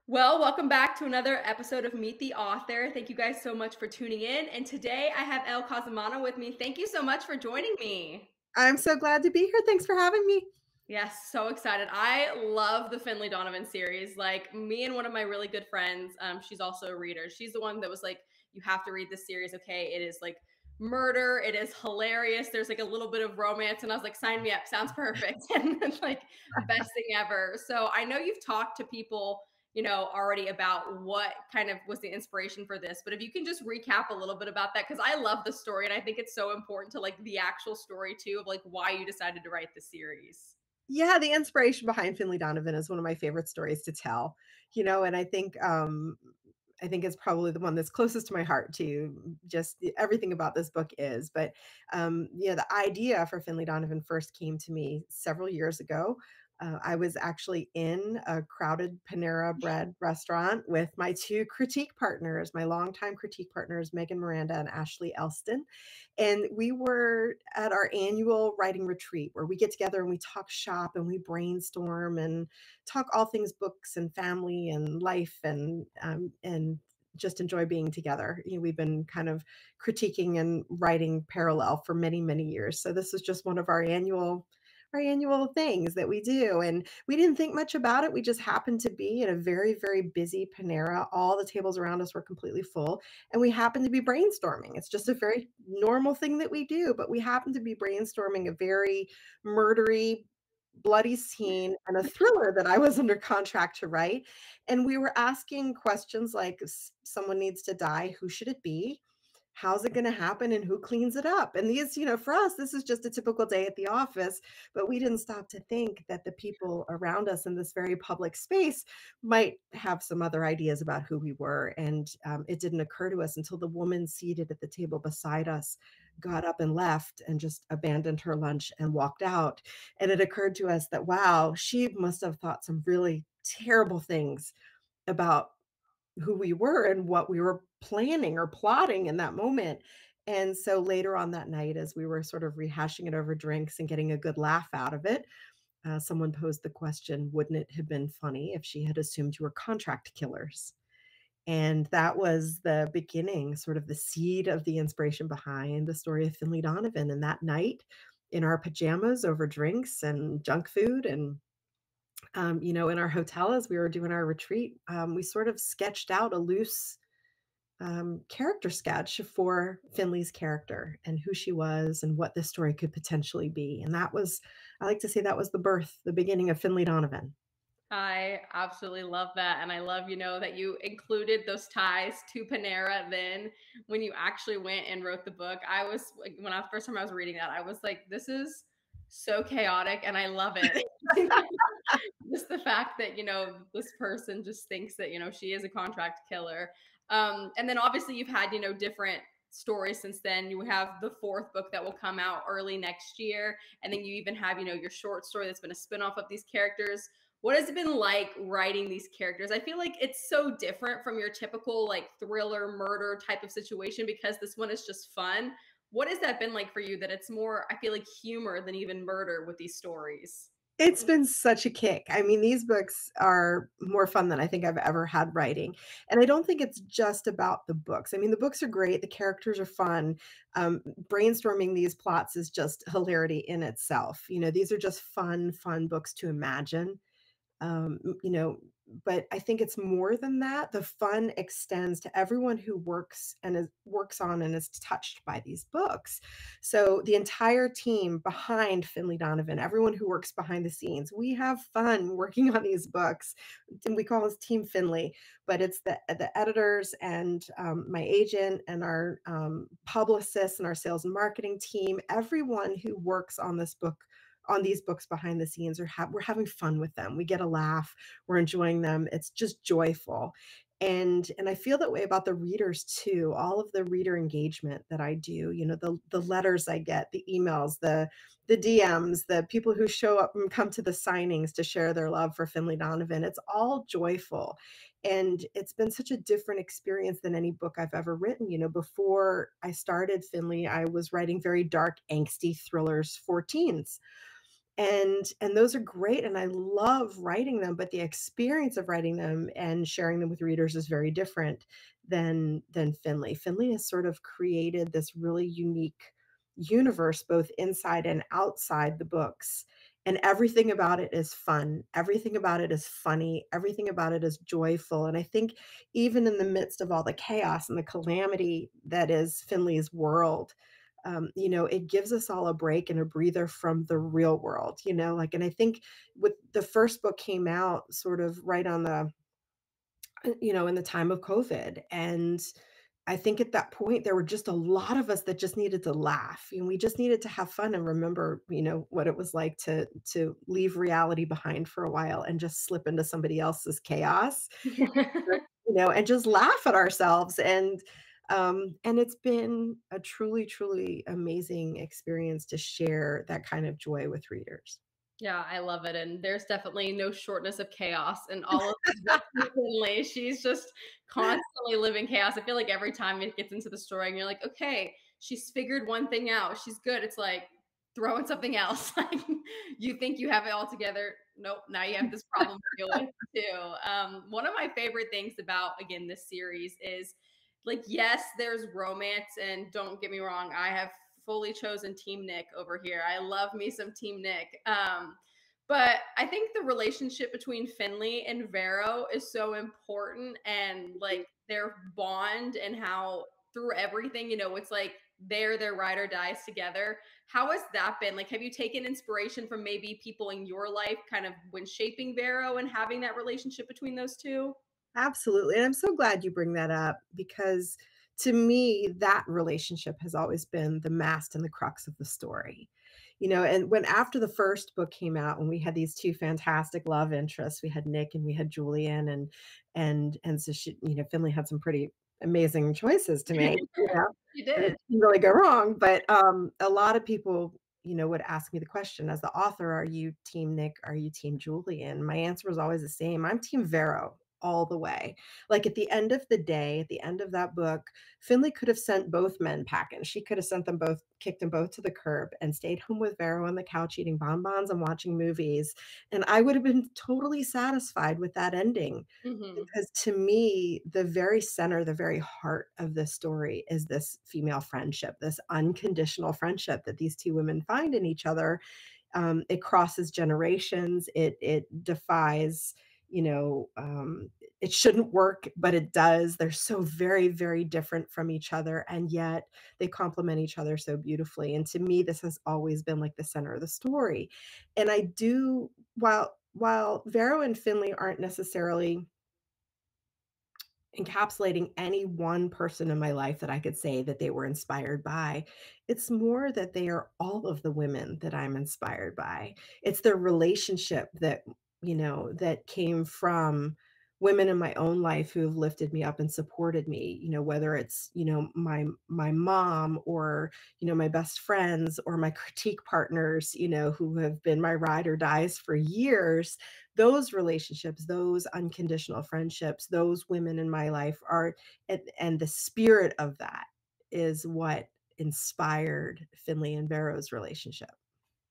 Well, welcome back to another episode of Meet the Author. Thank you guys so much for tuning in. And today I have Elle Cosimano with me. Thank you so much for joining me. I'm so glad to be here. Thanks for having me. Yes, so excited. I love the Finlay Donovan series. Like me and one of my really good friends, she's also a reader. She's the one that was like, you have to read this series. Okay, it is like murder. It is hilarious. There's like a little bit of romance. And I was like, sign me up. Sounds perfect. And then, like best thing ever. So I know you've talked to people, already about what kind of was the inspiration for this. But if you can just recap a little bit about that, because I love the story and I think it's so important to like the actual story too of like why you decided to write the series. Yeah, the inspiration behind Finlay Donovan is one of my favorite stories to tell, and I think it's probably the one that's closest to my heart too. Just everything about this book is, but the idea for Finlay Donovan first came to me several years ago. I was actually in a crowded Panera Bread restaurant with my two critique partners, my longtime critique partners, Megan Miranda and Ashley Elston. And we were at our annual writing retreat where we get together and we talk shop and we brainstorm and talk all things books and family and life and just enjoy being together. We've been kind of critiquing and writing parallel for many, many years. So this is just one of our annual things that we do. And we didn't think much about it. We just happened to be in a very, very busy Panera. All the tables around us were completely full. And we happened to be brainstorming. It's just a very normal thing that we do, but we happened to be brainstorming a very murdery, bloody scene and a thriller that I was under contract to write. And we were asking questions like, someone needs to die, who should it be? How's it going to happen and who cleans it up? And these, for us, this is just a typical day at the office, but we didn't stop to think that the people around us in this very public space might have some other ideas about who we were. And it didn't occur to us until the woman seated at the table beside us got up and left and just abandoned her lunch and walked out. And it occurred to us that, wow, she must have thought some really terrible things about who we were and what we were planning or plotting in that moment. And so later on that night, as we were sort of rehashing it over drinks and getting a good laugh out of it, someone posed the question, wouldn't it have been funny if she had assumed you were contract killers? And that was the beginning, sort of the seed of the inspiration behind the story of Finlay Donovan. And that night, in our pajamas over drinks and junk food and in our hotel as we were doing our retreat, we sort of sketched out a loose character sketch for Finley's character and who she was and what this story could potentially be. And that was, I like to say, that was the beginning of Finlay Donovan. I absolutely love that. And I love, that you included those ties to Panera then when you actually went and wrote the book. I was like, when I first time I was reading that, I was like, this is so chaotic and I love it. Just the fact that, this person just thinks that, she is a contract killer. And then obviously you've had, different stories since then. You have the fourth book that will come out early next year. And then you even have, your short story that's been a spinoff of these characters. What has it been like writing these characters? I feel like it's so different from your typical like thriller murder type of situation because this one is just fun. What has that been like for you that it's more, I feel like humor than even murder with these stories? It's been such a kick. I mean, these books are more fun than I think I've ever had writing. And I don't think it's just about the books. I mean, the books are great, the characters are fun. Brainstorming these plots is just hilarity in itself. These are just fun, fun books to imagine. um, you know, but I think it's more than that. The fun extends to everyone who works on and is touched by these books. So the entire team behind Finlay Donovan, everyone who works behind the scenes, we have fun working on these books, and we call this Team Finlay. But it's the editors and my agent and our publicists and our sales and marketing team, everyone who works on these books behind the scenes we're having fun with them. We get a laugh, we're enjoying them. It's just joyful. And I feel that way about the readers too. All of the reader engagement that I do, the letters I get, the emails, the DMs, the people who show up and come to the signings to share their love for Finlay Donovan. It's all joyful. And it's been such a different experience than any book I've ever written. Before I started Finlay, I was writing very dark, angsty thrillers for teens. And those are great, and I love writing them, but the experience of writing them and sharing them with readers is very different than Finley. Finley has sort of created this really unique universe both inside and outside the books, and everything about it is fun, everything about it is funny, everything about it is joyful, and I think even in the midst of all the chaos and the calamity that is Finley's world, it gives us all a break and a breather from the real world, like, and I think with the first book came out sort of right on the, in the time of COVID. And I think at that point, there were just a lot of us that just needed to laugh and we just needed to have fun and remember, what it was like to leave reality behind for a while and just slip into somebody else's chaos, and just laugh at ourselves. And it's been a truly, truly amazing experience to share that kind of joy with readers. Yeah, I love it, and there's definitely no shortness of chaos in all of these books with Finlay. She's just constantly living chaos. I feel like every time it gets into the story and you're like, "Okay, she's figured one thing out. She's good." It's like throwing something else. Like, you think you have it all together. Nope, now you have this problem to deal with too. One of my favorite things about, again, this series is, like, yes, there's romance, and don't get me wrong, I have fully chosen Team Nick over here. I love me some Team Nick. But I think the relationship between Finley and Vero is so important, and like their bond and how through everything, it's like they're their ride or dies together. How has that been? Like, have you taken inspiration from maybe people in your life kind of when shaping Vero and having that relationship between those two? Absolutely, and I'm so glad you bring that up because to me, that relationship has always been the mast and the crux of the story. And when after the first book came out, when we had these 2 fantastic love interests, we had Nick and we had Julian, and so Finley had some pretty amazing choices to make, You and did. it can really go wrong, but, a lot of people, would ask me the question, "As the author, are you team Nick? Are you team Julian?" My answer was always the same, I'm team Vero all the way. Like, at the end of the day, at the end of that book, Finley could have sent both men packing. She could have sent them both kicked them both to the curb and stayed home with Vero on the couch eating bonbons and watching movies, and I would have been totally satisfied with that ending. Hmm. Because to me, the very center, the very heart of this story is this female friendship, this unconditional friendship that these 2 women find in each other. It crosses generations. It defies, you know, um, it shouldn't work, but it does. They're so very, very different from each other, and yet they complement each other so beautifully. And to me, this has always been like the center of the story. And I do, while Vero and Finley aren't necessarily encapsulating any one person in my life that I could say that they were inspired by. It's more that they are all of the women that I'm inspired by. It's their relationship that came from women in my own life who have lifted me up and supported me, whether it's, my mom or, my best friends or my critique partners, who have been my ride or dies for years. Those relationships, those unconditional friendships, those women in my life are, and the spirit of that is what inspired Finley and Vero's relationship.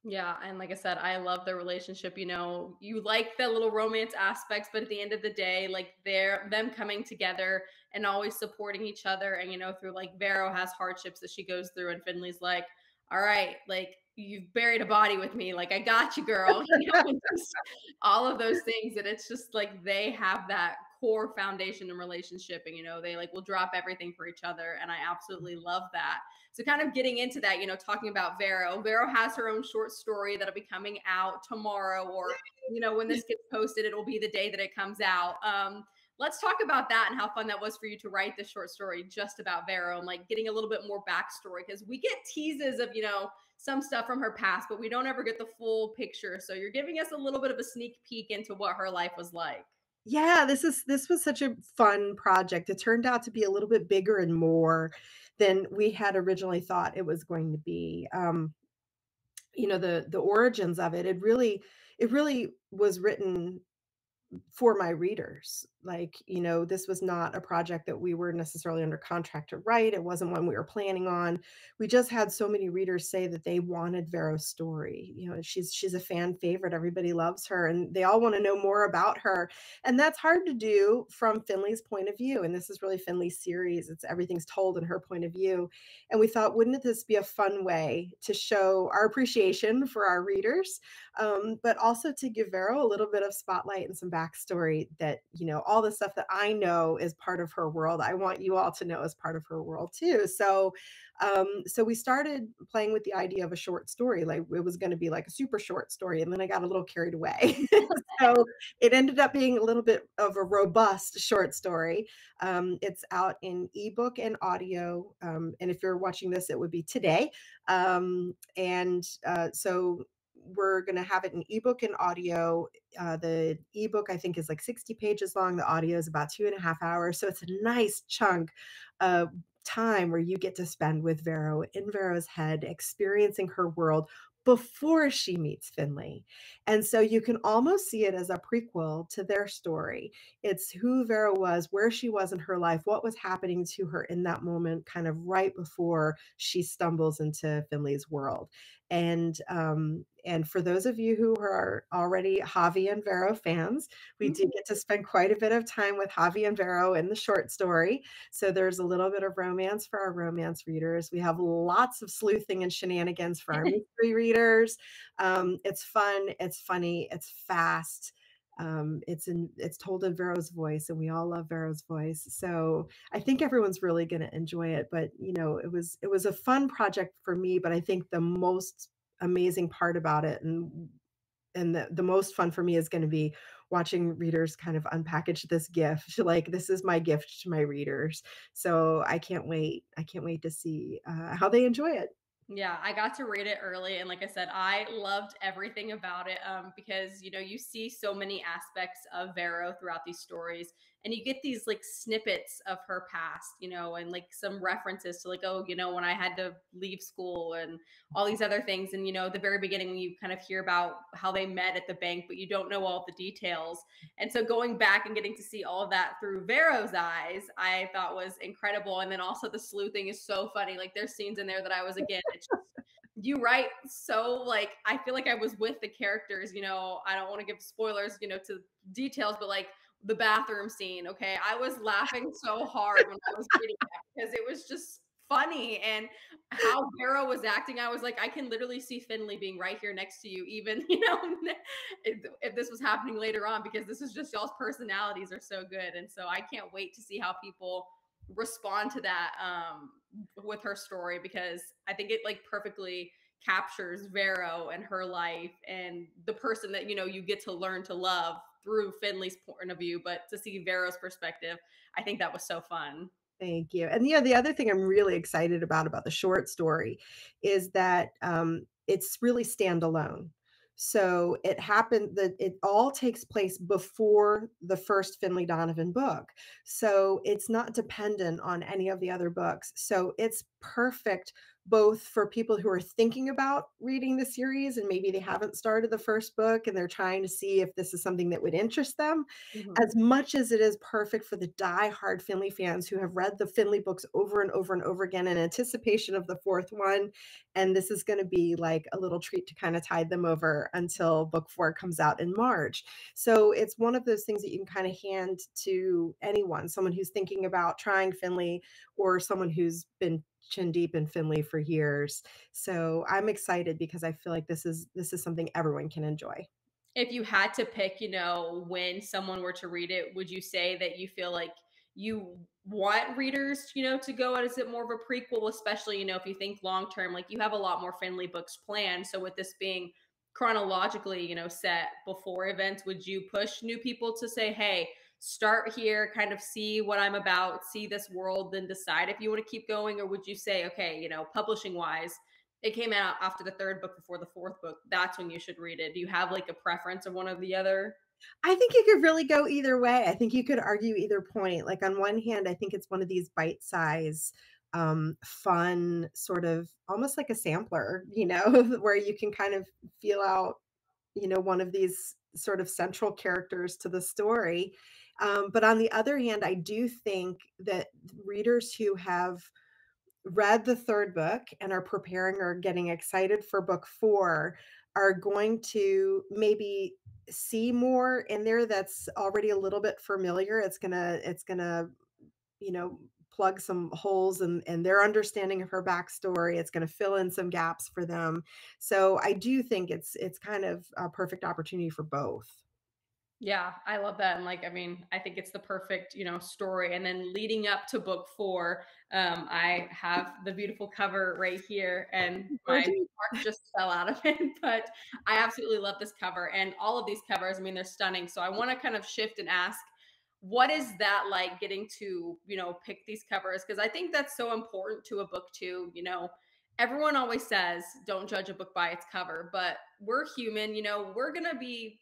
Yeah, and like I said, I love their relationship. You like the little romance aspects, but at the end of the day, like they're them coming together and always supporting each other. And through like Vero has hardships that she goes through, and Finley's like, "All right, like you've buried a body with me, like I got you, girl." And just all of those things, and it's just like they have that core foundation in relationship, and they like will drop everything for each other, and I absolutely love that. So kind of getting into that, talking about Vero. Vero has her own short story that'll be coming out tomorrow, or when this gets posted, it'll be the day that it comes out. Let's talk about that and how fun that was for you to write this short story just about Vero and like getting a little bit more backstory, because we get teases of some stuff from her past, but we don't ever get the full picture. So you're giving us a little bit of a sneak peek into what her life was like. Yeah, this was such a fun project. It turned out to be a little bit bigger and more than we had originally thought it was going to be. The origins of it, it really was written for my readers. Like, this was not a project that we were necessarily under contract to write. It wasn't one we were planning on. We just had so many readers say that they wanted Vero's story. She's a fan favorite. Everybody loves her and they all want to know more about her. And that's hard to do from Finley's point of view. And this is really Finley's series. It's everything's told in her point of view. And we thought, wouldn't this be a fun way to show our appreciation for our readers, but also to give Vero a little bit of spotlight and some backstory that, all the stuff that I know is part of her world, I want you all to know is part of her world too. So we started playing with the idea of a short story, like it was going to be like a super short story. And then I got a little carried away. So it ended up being a little bit of a robust short story. It's out in ebook and audio. And if you're watching this, it would be today. So we're going to have it in ebook and audio. The ebook, I think, is like 60 pages long. The audio is about 2.5 hours. So it's a nice chunk of time where you get to spend with Vero in Vero's head, experiencing her world before she meets Finley. And so you can almost see it as a prequel to their story. It's who Vero was, where she was in her life, what was happening to her in that moment, kind of right before she stumbles into Finley's world. And for those of you who are already Javi and Vero fans, we did get to spend quite a bit of time with Javi and Vero in the short story. So there's a little bit of romance for our romance readers. We have lots of sleuthing and shenanigans for our mystery readers. It's fun, it's funny, it's fast. It's told in Vero's voice, and we all love Vero's voice. So I think everyone's really going to enjoy it. But it was a fun project for me. But I think the most amazing part about it, and the most fun for me, is going to be watching readers kind of unpackage this gift. Like, this is my gift to my readers. So I can't wait. I can't wait to see how they enjoy it. Yeah, I got to read it early, and like I said, I loved everything about it, because you see so many aspects of Vero throughout these stories, and you get these like snippets of her past, and like some references to like, oh, when I had to leave school and all these other things, and the very beginning when you kind of hear about how they met at the bank, but you don't know all the details, and so going back and getting to see all of that through Vero's eyes, I thought was incredible. And then also the sleuthing is so funny. Like there's scenes in there that I was, again, it's just, you write so, like, I feel like I was with the characters. I don't want to give spoilers, to details, but like the bathroom scene. Okay. I was laughing so hard when I was reading that because it was just funny, and how Vero was acting. I was like, I can literally see Finley being right here next to you, even, if this was happening later on, because this is just y'all's personalities are so good. And so I can't wait to see how people respond to that, with her story, because I think it like perfectly captures Vero and her life and the person that you get to learn to love through Finley's point of view, but to see Vero's perspective, I think that was so fun. Thank you. And the other thing I'm really excited about the short story is that it's really standalone. So it happened that it all takes place before the first Finlay Donovan book. So it's not dependent on any of the other books. So it's perfect both for people who are thinking about reading the series and maybe they haven't started the first book and they're trying to see if this is something that would interest them, Mhm. as much as it is perfect for the die-hard Finley fans who have read the Finley books over and over and over again in anticipation of the fourth one. And this is going to be like a little treat to kind of tide them over until book 4 comes out in March. So it's one of those things that you can kind of hand to anyone, someone who's thinking about trying Finley or someone who's been chin deep in Finley for years. So I'm excited because I feel like this is something everyone can enjoy. If you had to pick, when someone were to read it, would you say that you feel like you want readers, to go as it more of a prequel, especially, if you think long term, like you have a lot more Finley books planned. So with this being chronologically, set before events, would you push new people to say, hey, start here, kind of see what I'm about, see this world, then decide if you want to keep going? Or would you say, okay, publishing wise, it came out after the third book before the fourth book, that's when you should read it? Do you have like a preference of one or the other? I think it could really go either way. I think you could argue either point. Like on one hand, I think it's one of these bite-size, fun, sort of almost like a sampler, where you can kind of feel out one of these sort of central characters to the story. But on the other hand, I do think that readers who have read the third book and are preparing or getting excited for book four are going to maybe see more in there that's already a little bit familiar. It's gonna you know, plug some holes in their understanding of her backstory. It's going to fill in some gaps for them. So I do think it's kind of a perfect opportunity for both. Yeah, I love that. And like, I mean, I think it's the perfect, story. And then leading up to book four, I have the beautiful cover right here, and my Gorgeous. heart just fell out of it. But I absolutely love this cover and all of these covers. I mean, they're stunning. So I want to kind of shift and ask, what is that like getting to, pick these covers? Because I think that's so important to a book too. Everyone always says, don't judge a book by its cover, but we're human, we're going to be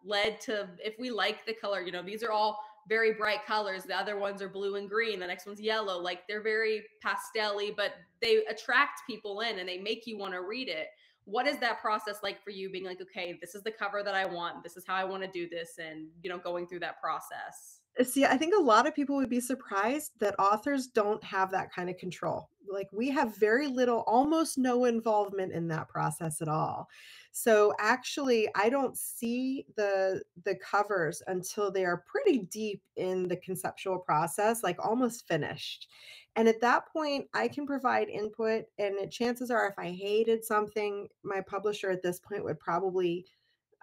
led to, if we like the color, these are all very bright colors. The other ones are blue and green, the next one's yellow. Like, they're very pastel-y, but they attract people in and they make you want to read it. What is that process like for you, being like, okay, this is the cover that I want, this is how I want to do this, and going through that process? See, I think a lot of people would be surprised that authors don't have that kind of control. Like, we have very little, almost no involvement in that process at all. So actually, I don't see the covers until they are pretty deep in the conceptual process, like almost finished. And at that point, I can provide input, and chances are if I hated something, my publisher at this point would probably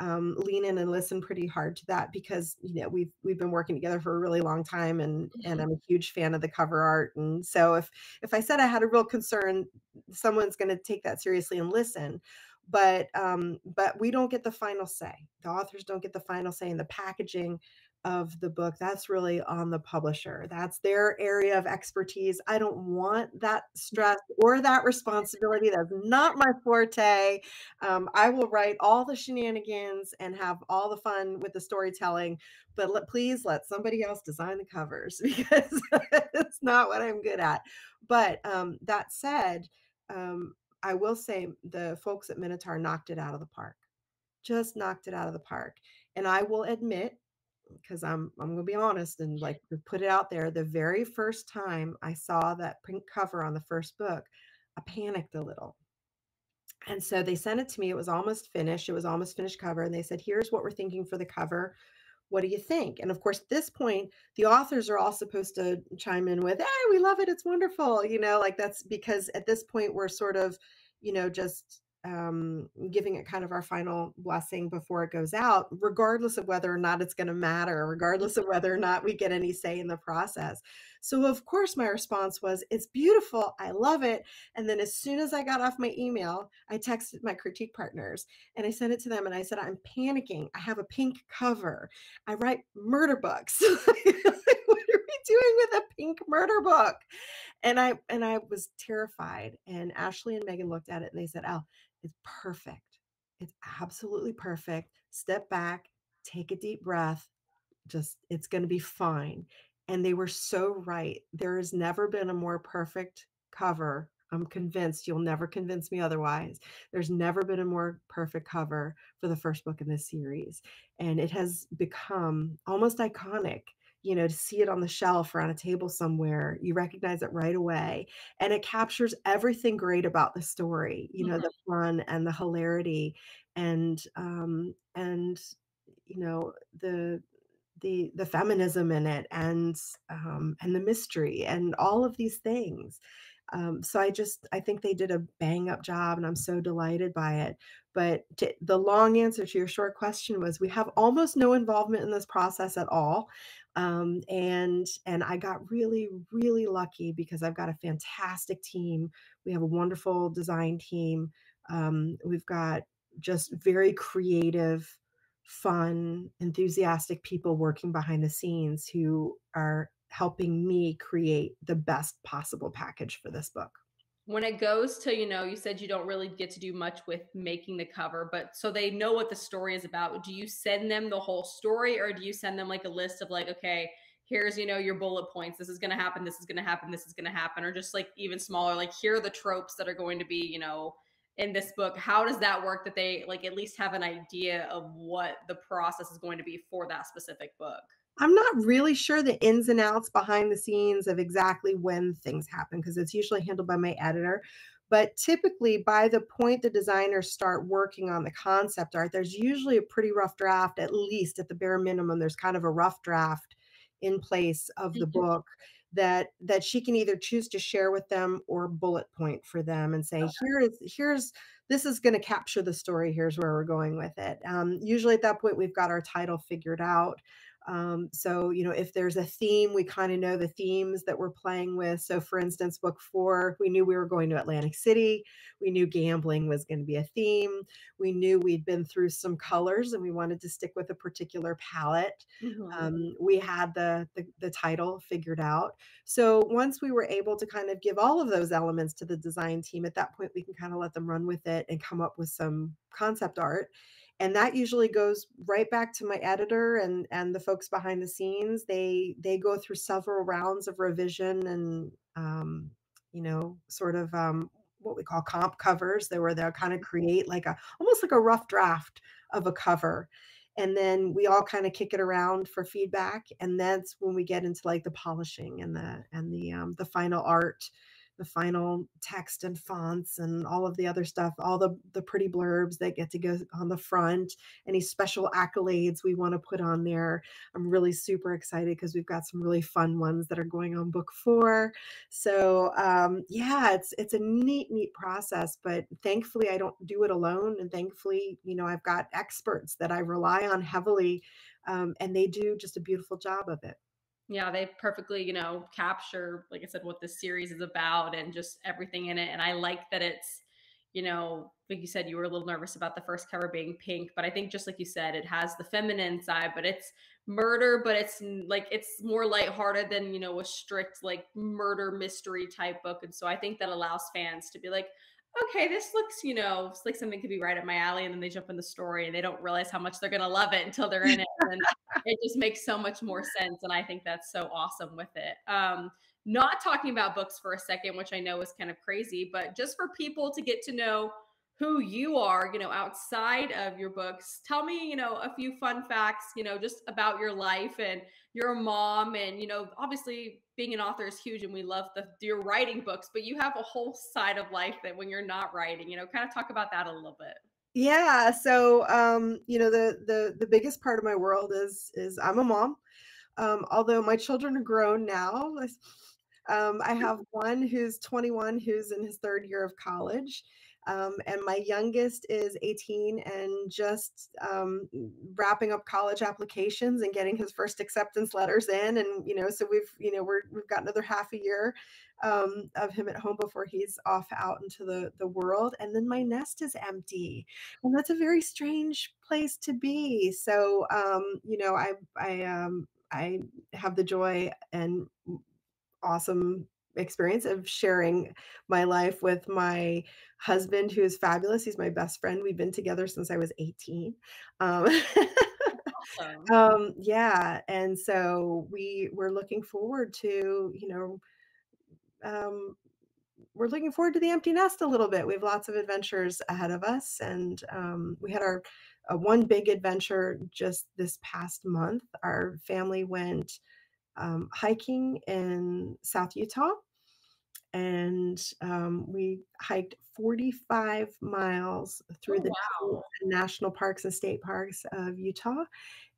lean in and listen pretty hard to that, because we've been working together for a really long time, and I'm a huge fan of the cover art. And so if I said I had a real concern, someone's going to take that seriously and listen. But we don't get the final say. The authors don't get the final say in the packaging of the book. That's really on the publisher. That's their area of expertise. I don't want that stress or that responsibility. That's not my forte. I will write all the shenanigans and have all the fun with the storytelling, but please let somebody else design the covers because it's not what I'm good at. But that said, I will say the folks at Minotaur knocked it out of the park. Just knocked it out of the park. And I will admit, because I'm gonna be honest and like put it out there, the very first time I saw that pink cover on the first book, I panicked a little. And so they sent it to me. It was almost finished. It was almost finished cover. And they said, here's what we're thinking for the cover. What do you think? And of course, at this point, the authors are all supposed to chime in with, hey, we love it. It's wonderful. Like that's because at this point, we're sort of, just giving it kind of our final blessing before it goes out, regardless of whether or not it's going to matter, regardless of whether or not we get any say in the process. So, of course, my response was, it's beautiful. I love it. And then as soon as I got off my email, I texted my critique partners and I sent it to them and I said, I'm panicking. I have a pink cover. I write murder books. What are we doing with a pink murder book? And I was terrified. And Ashley and Megan looked at it and they said, "Oh, it's perfect. It's absolutely perfect. Step back, take a deep breath. Just it's going to be fine." And they were so right. There has never been a more perfect cover. I'm convinced, you'll never convince me otherwise. There's never been a more perfect cover for the first book in this series. And it has become almost iconic, to see it on the shelf or on a table somewhere. You recognize it right away. And it captures everything great about the story, the fun and the hilarity and the feminism in it and the mystery and all of these things. So I think they did a bang up job, and I'm so delighted by it. But the long answer to your short question was, we have almost no involvement in this process at all. And I got really, really lucky because I've got a fantastic team. We have a wonderful design team. We've got just very creative, fun, enthusiastic people working behind the scenes who are helping me create the best possible package for this book. When it goes to, you said you don't really get to do much with making the cover, but so they know what the story is about. Do you send them the whole story, or do you send them like a list of like, okay, here's, your bullet points. This is going to happen. This is going to happen. This is going to happen. Or just like even smaller, like here are the tropes that are going to be, in this book, how does that work that they like at least have an idea of what the process is going to be for that specific book? I'm not really sure the ins and outs behind the scenes of exactly when things happen because it's usually handled by my editor. But typically, by the point the designers start working on the concept art, there's usually a pretty rough draft, at least at the bare minimum. There's kind of a rough draft in place of the book that she can either choose to share with them or bullet point for them and say, here's this is going to capture the story. Here's where we're going with it. Usually at that point, we've got our title figured out. So, if there's a theme, we kind of know the themes that we're playing with. So, for instance, book 4, we knew we were going to Atlantic City. We knew gambling was going to be a theme. We knew we'd been through some colors and we wanted to stick with a particular palette. Mhm. We had the title figured out. So once we were able to kind of give all of those elements to the design team, at that point we can kind of let them run with it and come up with some concept art. And that usually goes right back to my editor and the folks behind the scenes. They go through several rounds of revision and sort of what we call comp covers. Where they'll kind of create like a almost like a rough draft of a cover. And then we all kind of kick it around for feedback. And that's when we get into like the polishing and the final art, the final text and fonts and all of the other stuff, all the pretty blurbs that get to go on the front, any special accolades we want to put on there. I'm really super excited because we've got some really fun ones that are going on book 4. So yeah, it's a neat process, but thankfully I don't do it alone. And thankfully, I've got experts that I rely on heavily, and they do just a beautiful job of it. Yeah, they perfectly, capture, like I said, what this series is about and just everything in it. And I like that it's, like you said, you were a little nervous about the first cover being pink, but I think just like you said, it has the feminine side, but it's murder, but like it's more lighthearted than, a strict like murder mystery type book. And so I think that allows fans to be like, okay, this looks, it's like something could be right up my alley. And then they jump in the story and they don't realize how much they're going to love it until they're in it. And it just makes so much more sense. And I think that's so awesome with it. Not talking about books for a second, which I know is kind of crazy, but just for people to get to know who you are, outside of your books, tell me, a few fun facts, just about your life and your mom. And, obviously being an author is huge and we love your writing books, but you have a whole side of life that when you're not writing, kind of talk about that a little bit. Yeah, so the biggest part of my world is I'm a mom. Although my children are grown now. I have one who's 21 who's in his 3rd year of college. And my youngest is 18 and just wrapping up college applications and getting his first acceptance letters in. And, so we've got another half a year of him at home before he's off out into the world. And then my nest is empty. And that's a very strange place to be. So, I have the joy and awesome experience of sharing my life with my husband, who is fabulous. He's my best friend. We've been together since I was 18. Um, Awesome. yeah, and so we're looking forward to, um, we're looking forward to the empty nest a little bit. We have lots of adventures ahead of us, and we had our one big adventure just this past month. Our family went hiking in South Utah, and we hiked 45 miles through Oh, the wow. national parks and state parks of Utah.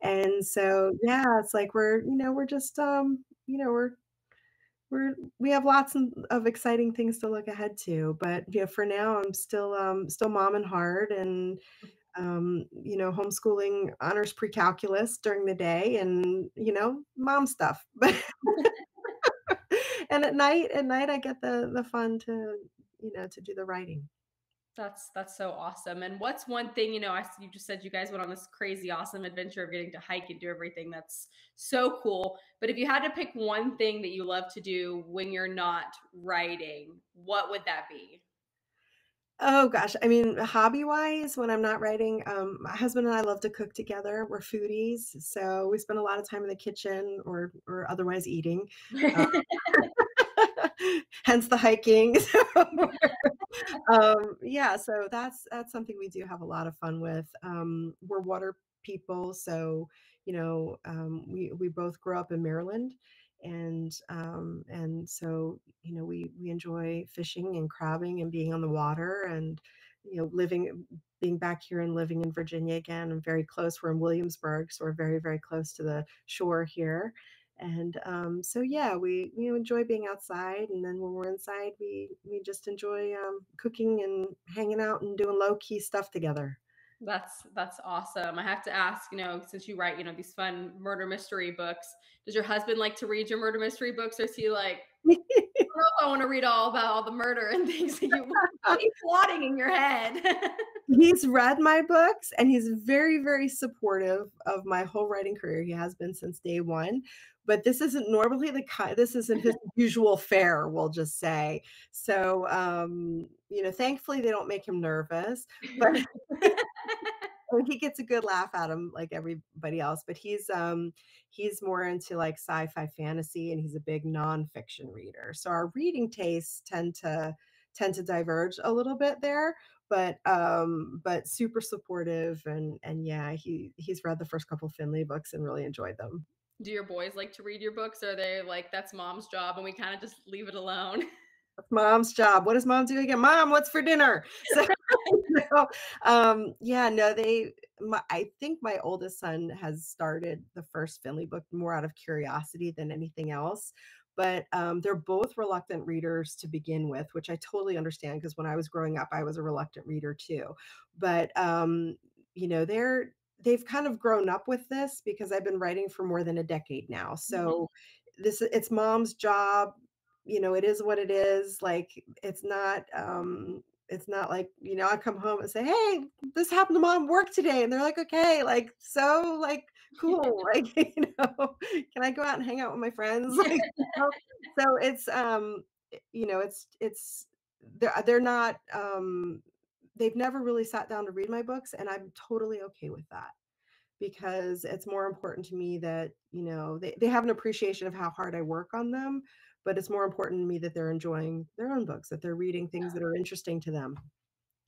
And so, yeah, it's like we're just, we have lots of exciting things to look ahead to. But for now, I'm still mom and heart, and homeschooling honors pre-calculus during the day, and mom stuff. And at night I get the fun to do the writing. That's so awesome. And what's one thing, you just said you guys went on this crazy awesome adventure of getting to hike and do everything. That's so cool. But if you had to pick one thing that you love to do when you're not writing, what would that be? Oh gosh, I mean, hobby-wise, when I'm not writing, my husband and I love to cook together. We're foodies, so we spend a lot of time in the kitchen or otherwise eating. Uh, hence the hiking. Yeah, so that's something we do have a lot of fun with. We're water people, so we both grew up in Maryland, and so we enjoy fishing and crabbing and being on the water, and living being back here and living in Virginia again. I'm very close. We're in Williamsburg, so we're very, very close to the shore here. And so yeah, we enjoy being outside, and then when we're inside, we just enjoy cooking and hanging out and doing low key stuff together. That's awesome. I have to ask, since you write, these fun murder mystery books, does your husband like to read your murder mystery books, or is he like, I don't know if I want to read all about all the murder and things that you what are you plotting in your head? He's read my books, and he's very, very supportive of my whole writing career. He has been since day one, but this isn't normally this isn't his usual fare, we'll just say. So, thankfully they don't make him nervous, but and he gets a good laugh out of him like everybody else, but he's more into like sci-fi fantasy, and he's a big nonfiction reader. So our reading tastes tend to diverge a little bit there, but super supportive, and yeah, he's read the first couple Finley books and really enjoyed them. Do your boys like to read your books, or are they like, that's mom's job and we kind of just leave it alone? That's mom's job. What does mom do again? Mom, what's for dinner? So no, yeah, no, I think my oldest son has started the first Finley book more out of curiosity than anything else. But they're both reluctant readers to begin with, which I totally understand because when I was growing up, I was a reluctant reader too. But they've kind of grown up with this because I've been writing for more than a decade now. Mhm. So it's mom's job. It is what it is. Like it's not like, I come home and say, "Hey, this happened to mom work today." And they're like, "Okay, like, so, like, cool. Like, can I go out and hang out with my friends?" Like, so it's they're not they've never really sat down to read my books, and I'm totally okay with that because it's more important to me that, they have an appreciation of how hard I work on them, but it's more important to me that they're enjoying their own books, that they're reading things that are interesting to them.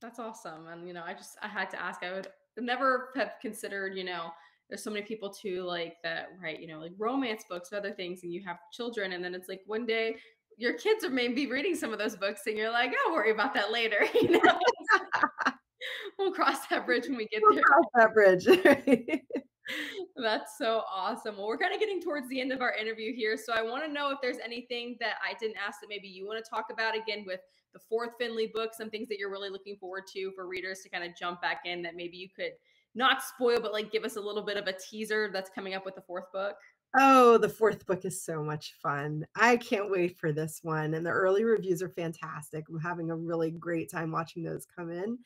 That's awesome. And I had to ask. I would never have considered, there's so many people too like that, right? Like romance books or other things, and you have children, and then it's like one day your kids are maybe reading some of those books, and you're like, I'll worry about that later. We'll cross that bridge when we get We'll there. cross that bridge. That's so awesome. Well, we're kind of getting towards the end of our interview here. So I want to know if there's anything that I didn't ask that maybe you want to talk about again with the fourth Finley book, some things that you're really looking forward to for readers to kind of jump back in that maybe you could not spoil, but like give us a little bit of a teaser that's coming up with the fourth book. Oh, the 4th book is so much fun. I can't wait for this one, and the early reviews are fantastic. I'm having a really great time watching those come in.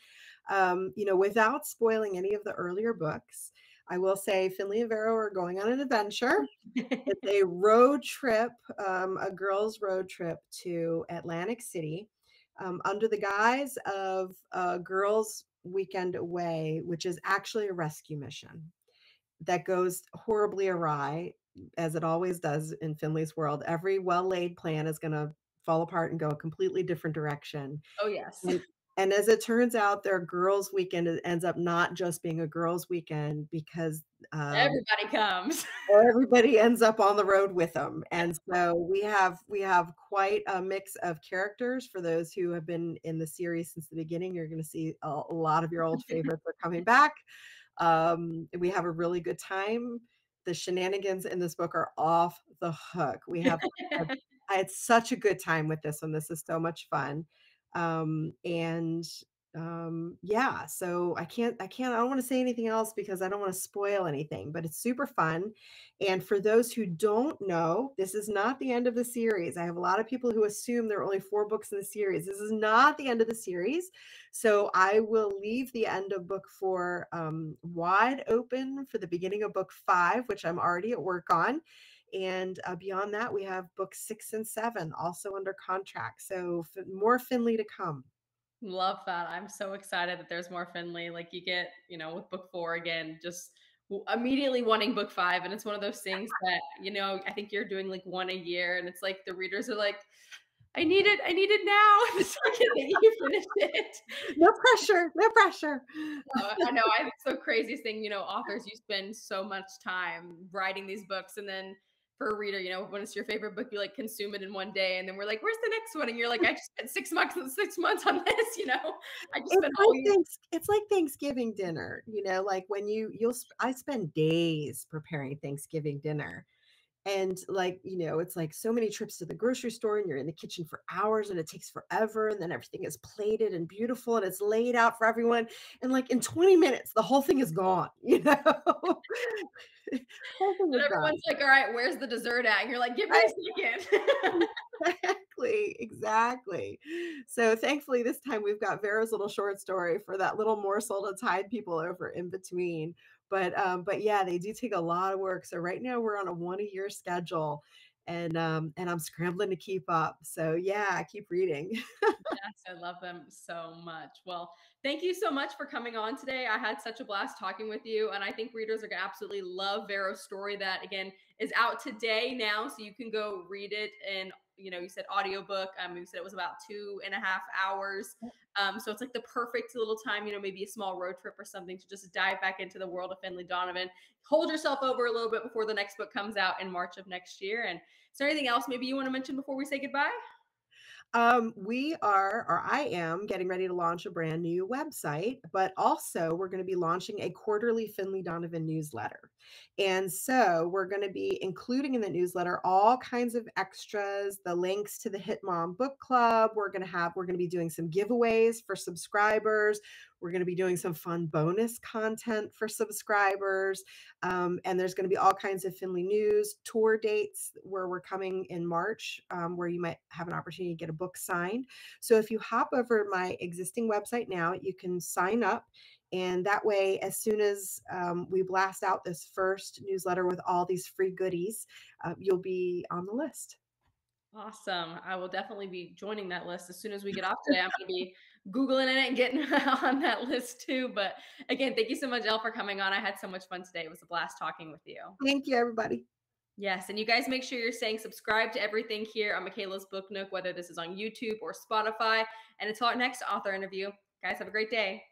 Without spoiling any of the earlier books, I will say Finley and Vero are going on an adventure. It's a road trip, a girls' road trip to Atlantic City, under the guise of a girls' weekend away, which is actually a rescue mission that goes horribly awry, as it always does in Finley's world. Every well-laid plan is gonna fall apart and go a completely different direction. Oh, yes. And and as it turns out, their girls' weekend ends up not just being a girls' weekend because, Everybody comes. everybody ends up on the road with them. And so we have quite a mix of characters. For those who have been in the series since the beginning, you're gonna see a lot of your old favorites are coming back. We have a really good time. The shenanigans in this book are off the hook. I had such a good time with this one. This is so much fun. And yeah, so I don't want to say anything else because I don't want to spoil anything, but it's super fun. And for those who don't know, this is not the end of the series. I have a lot of people who assume there are only 4 books in the series. This is not the end of the series. So I will leave the end of book 4 wide open for the beginning of book 5, which I'm already at work on. And beyond that, we have books 6 and 7 also under contract. So more Finley to come. Love that. I'm so excited that there's more Finley. Like you get, with book four again, just immediately wanting book five. And it's one of those things that, I think you're doing like one a year. And it's like the readers are like, I need it now, the second that you finish it. No pressure, no pressure. I know, I think it's the craziest thing, authors, you spend so much time writing these books, and then for a reader, when it's your favorite book, you, like, consume it in one day, and then we're like, "Where's the next one?" And you're like, "I just spent 6 months on this," I just spent all year. It's like Thanksgiving dinner, like when I spend days preparing Thanksgiving dinner. And like, it's like so many trips to the grocery store and you're in the kitchen for hours and it takes forever. And then everything is plated and beautiful and it's laid out for everyone. And like in 20 minutes, the whole thing is gone, whole thing And is gone. everyone's like, "All right, where's the dessert at?" And you're like, "Give me Right? a second." Exactly, exactly. So thankfully this time we've got Vera's little short story for that little morsel to tide people over in between. But yeah, they do take a lot of work. So right now we're on a one a year schedule and I'm scrambling to keep up. So yeah, keep reading. Yes, I love them so much. Well, thank you so much for coming on today. I had such a blast talking with you, and I think readers are going to absolutely love Vero's story that, again, is out today now, so you can go read it. And you said audiobook. You said it was about 2.5 hours. So it's like the perfect little time, maybe a small road trip or something to just dive back into the world of Finlay Donovan. Hold yourself over a little bit before the next book comes out in March of next year. And is there anything else maybe you want to mention before we say goodbye? We are, or I am, getting ready to launch a brand new website, but also we're going to be launching a quarterly Finlay Donovan newsletter. And so we're going to be including in the newsletter all kinds of extras, the links to the Hit Mom Book Club. We're going to be doing some giveaways for subscribers. We're going to be doing some fun bonus content for subscribers. And there's going to be all kinds of Finley news, tour dates where we're coming in March, where you might have an opportunity to get a book signed. So if you hop over my existing website now, you can sign up. And that way, as soon as we blast out this first newsletter with all these free goodies, you'll be on the list. Awesome. I will definitely be joining that list as soon as we get off today. I'm going to be Googling it and getting on that list too. But again, thank you so much, Elle, for coming on. I had so much fun today. It was a blast talking with you. Thank you, everybody. Yes. And you guys make sure you're saying subscribe to everything here on Michaela's Book Nook, whether this is on YouTube or Spotify. And until our next author interview, guys, have a great day.